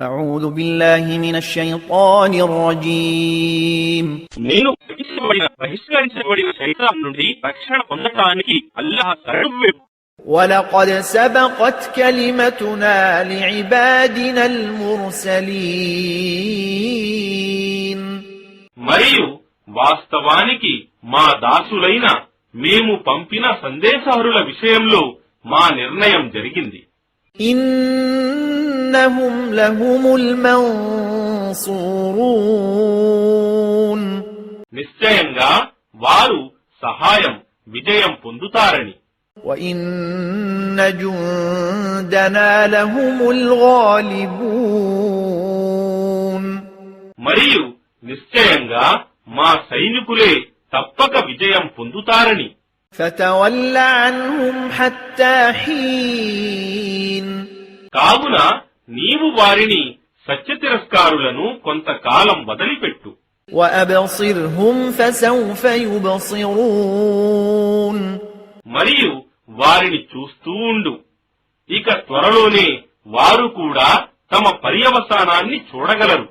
أعوذ بالله من الشيطان الرجيم నేను బహిష్కరించబడిన శైతాన్ నుండి రక్షణ పొందడానికి అల్లాహ్ శరణు. ولقد سبقت كلمتنا لعبادنا المرسلين మరియు వాస్తవానికి మా దాసులైన మేము పంపిన సందేశహరుల విషయంలో మా నిర్ణయం జరిగింది. إنهم لهم المنصورون నిశ్చయంగా వారు సహాయం విజయం పొందుతారని. وإن جندنا لهم الغالبون మరియు నిశ్చయంగా మా సైనికులే తప్పక విజయం పొందుతారని. فتول عنهم حتى حين కావున నీవు వారిని సత్యతిరస్కారులను కొంతకాలం వదిలిపెట్టు. وأبصرهم فسوف يبصرون మరియు వారిని చూస్తూ ఉండు, ఇక త్వరలోనే వారు కూడా తమ పర్యవసానాన్ని చూడగలరు.